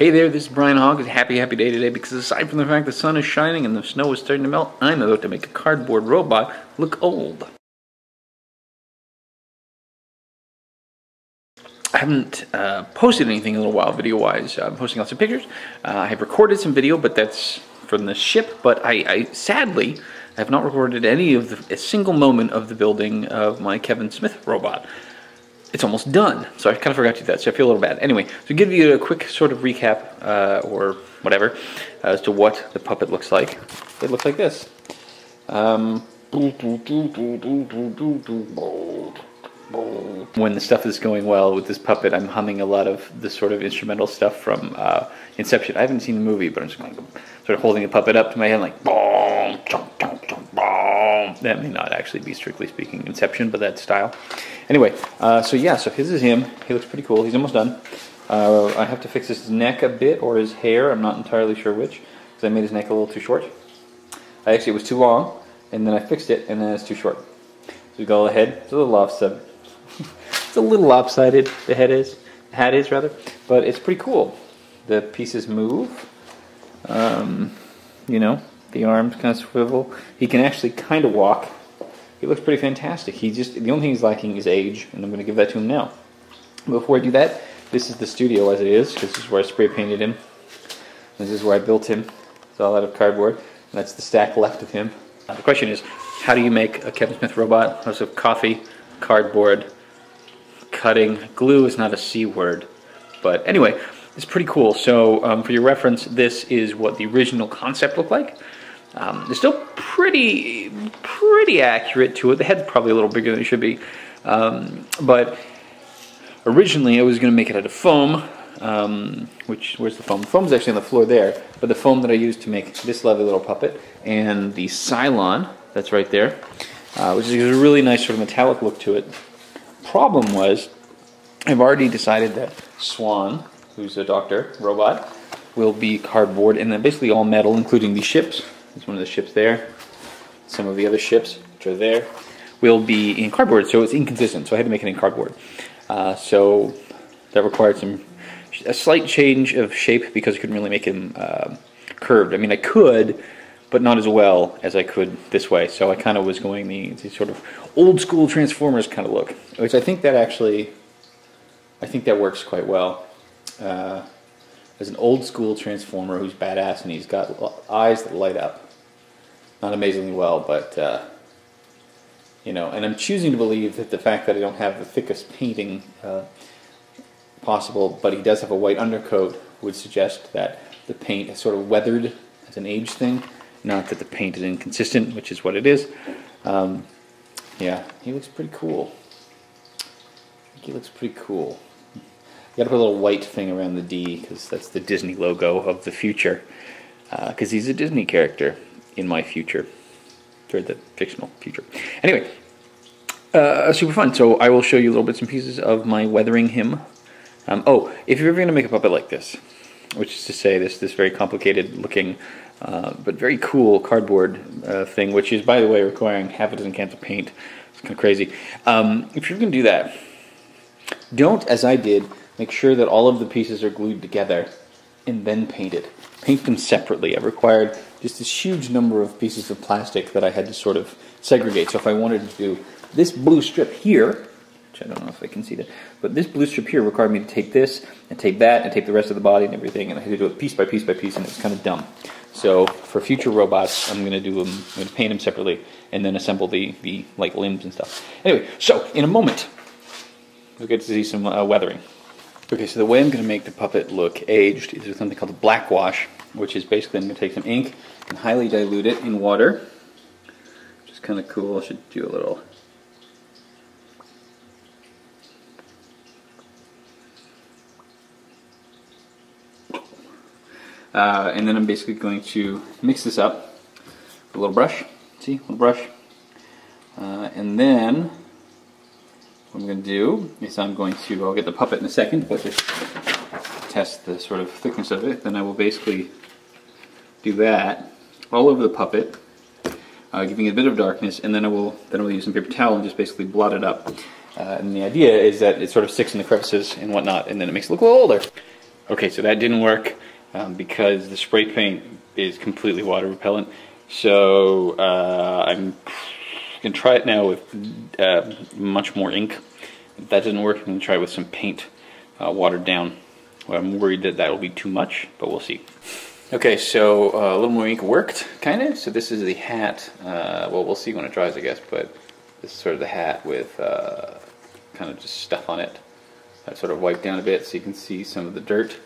Hey there, this is Brian Hogg. It's a happy day today because aside from the fact the sun is shining and the snow is starting to melt, I'm about to make a cardboard robot look old. I haven't posted anything in a little while video-wise. I'm posting lots of pictures. I have recorded some video, but that's from the ship, but I sadly have not recorded any of a single moment of the building of my Kevin Smith robot. It's almost done, so I kind of forgot to do that, so I feel a little bad. Anyway, to give you a quick sort of recap, or whatever, as to what the puppet looks like. It looks like this. When the stuff is going well with this puppet, I'm humming a lot of the sort of instrumental stuff from Inception. I haven't seen the movie, but I'm just going sort of holding the puppet up to my head like boom, chomp, chomp, chomp, boom. That may not actually be, strictly speaking, Inception, but that style. Anyway, so yeah, so this is him. He looks pretty cool. He's almost done. I have to fix his neck a bit, or his hair. I'm not entirely sure which, because I made his neck a little too short. Actually, it was too long, and then I fixed it, and then it's too short. So we go ahead. It's a little offset. It's a little lopsided, the hat is rather, but it's pretty cool. The pieces move, you know, the arms kind of swivel. He can actually kind of walk. He looks pretty fantastic. The only thing he's lacking is age, and I'm going to give that to him now. Before I do that, this is the studio as it is. This is where I spray painted him. This is where I built him. It's all out of cardboard, and that's the stack left of him. The question is, how do you make a Kevin Smith robot? Lots of coffee, cardboard, cutting. Glue is not a C word, but anyway, it's pretty cool. So for your reference, this is what the original concept looked like. It's still pretty accurate to it. The head's probably a little bigger than it should be, but originally I was going to make it out of foam. Where's the foam? The foam's actually on the floor there, but the foam that I used to make this lovely little puppet and the Cylon that's right there, which is a really nice sort of metallic look to it. Problem was, I've already decided that Swan, who's a doctor robot, will be cardboard and then basically all metal, including the ships. There's one of the ships there. Some of the other ships, which are there, will be in cardboard, so it's inconsistent. So I had to make it in cardboard. So that required a slight change of shape because I couldn't really make him curved. I mean, I could, but not as well as I could this way. So I kind of was going the sort of old school Transformers kind of look, which I think that works quite well. As an old school Transformer who's badass and he's got eyes that light up. Not amazingly well, but you know, and I'm choosing to believe that the fact that I don't have the thickest painting possible, but he does have a white undercoat, would suggest that the paint is sort of weathered as an age thing, not that the paint is inconsistent, which is what it is. Yeah, he looks pretty cool. I think he looks pretty cool. You gotta put a little white thing around the D, because that's the Disney logo of the future. Because he's a Disney character in my future. Or the fictional future. Anyway, super fun. So I will show you little bits and pieces of my weathering him. Oh, if you're ever going to make a puppet like this, which is to say this very complicated looking, but very cool cardboard thing, which is, by the way, requiring half a dozen cans of paint. It's kind of crazy. If you're going to do that, don't, as I did, make sure that all of the pieces are glued together and then paint it. Paint them separately. I required just this huge number of pieces of plastic that I had to sort of segregate. So if I wanted to do this blue strip here, which I don't know if I can see that, but this blue strip here required me to take this and take that and take the rest of the body and everything, and I had to do it piece by piece by piece, and it's kind of dumb. So for future robots, I'm going to paint them separately and then assemble the like limbs and stuff. Anyway, so in a moment, we'll get to see some weathering. Okay, so the way I'm going to make the puppet look aged is with something called a black wash, which is basically I'm going to take some ink and highly dilute it in water, which is kind of cool. I should do a little. And then I'm basically going to mix this up with a little brush. See, a little brush. And then what I'm going to do is I'll get the puppet in a second, but just test the sort of thickness of it. Then I will basically do that all over the puppet, giving it a bit of darkness, and then I will use some paper towel and just basically blot it up. And the idea is that it sort of sticks in the crevices and whatnot, and then it makes it look a little older. Okay, so that didn't work because the spray paint is completely water repellent. So I'm going to try it now with much more ink. If that doesn't work, I'm going to try it with some paint watered down. Well, I'm worried that will be too much, but we'll see. Okay, so a little more ink worked, kind of. So this is the hat. Well, we'll see when it dries, I guess, but this is sort of the hat with kind of just stuff on it. That sort of wiped down a bit so you can see some of the dirt.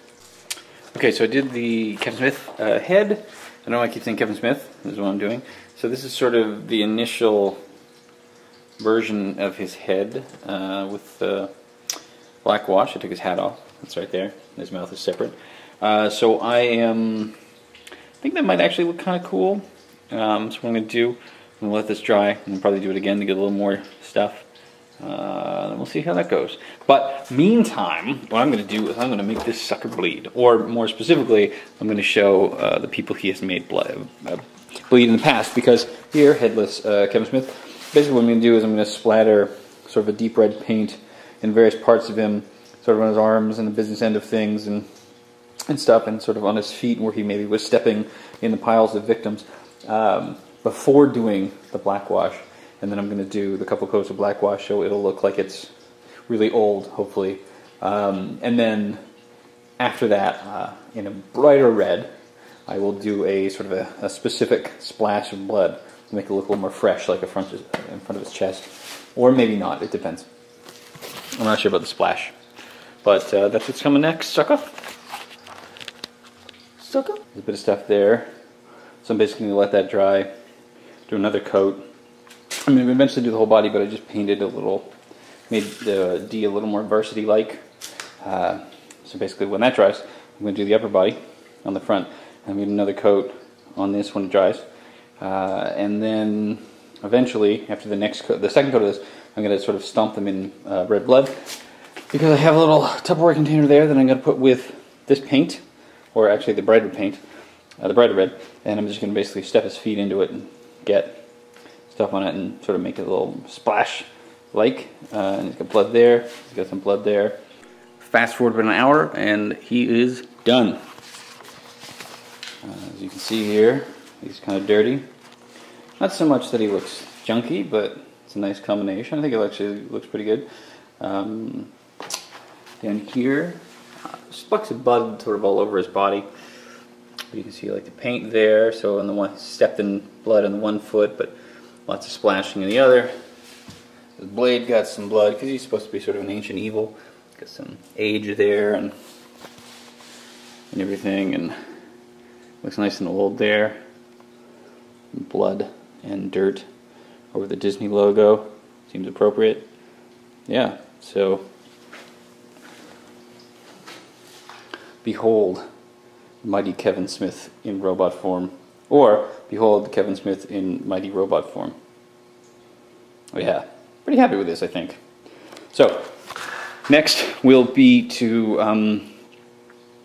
Okay, so I did the Kevin Smith head. I know I keep saying Kevin Smith, this is what I'm doing. So this is sort of the initial version of his head with black wash. I took his hat off. It's right there. His mouth is separate. So I think that might actually look kind of cool. So what I'm going to do, I'm going to let this dry and probably do it again to get a little more stuff. Then we'll see how that goes. But meantime, what I'm going to do is I'm going to make this sucker bleed. Or more specifically, I'm going to show the people he has made bleed in the past. Because here, headless Kevin Smith, basically what I'm going to do is I'm going to splatter sort of a deep red paint in various parts of him, sort of on his arms and the business end of things and stuff, and sort of on his feet where he maybe was stepping in the piles of victims before doing the black wash. And then I'm going to do the couple coats of black wash so it'll look like it's really old, hopefully. And then after that, in a brighter red, I will do a sort of a specific splash of blood to make it look a little more fresh, like in front of his chest. Or maybe not, it depends. I'm not sure about the splash. But that's what's coming next, sucker. Sucker. There's a bit of stuff there. So I'm basically going to let that dry, do another coat. I'm going to eventually do the whole body, but I just painted a little, made the D a little more varsity-like. So basically when that dries, I'm going to do the upper body on the front. I'm going to do another coat on this when it dries. And then eventually, after the second coat of this, I'm going to sort of stomp them in red blood. Because I have a little Tupperware container there that I'm going to put with this paint, or actually the brighter paint, the brighter red, and I'm just going to basically step his feet into it and get stuff on it and sort of make it a little splash-like. And he's got blood there, he's got some blood there. Fast forward about an hour and he is done. As you can see here, he's kind of dirty. Not so much that he looks junky, but it's a nice combination. I think it actually looks pretty good. Down here, specks of blood sort of all over his body. You can see like the paint there, so on the one, stepped in blood on the one foot, but lots of splashing in the other. The blade got some blood, because he's supposed to be sort of an ancient evil. Got some age there and everything, and looks nice and old there. Blood and dirt over the Disney logo. Seems appropriate. Yeah, so behold Mighty Kevin Smith in robot form, or behold Kevin Smith in mighty robot form. Oh yeah, pretty happy with this, I think. So next will be to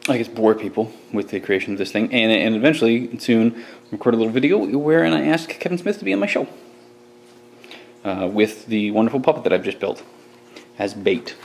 I guess bore people with the creation of this thing, and eventually soon record a little video wherein I ask Kevin Smith to be on my show with the wonderful puppet that I've just built as bait.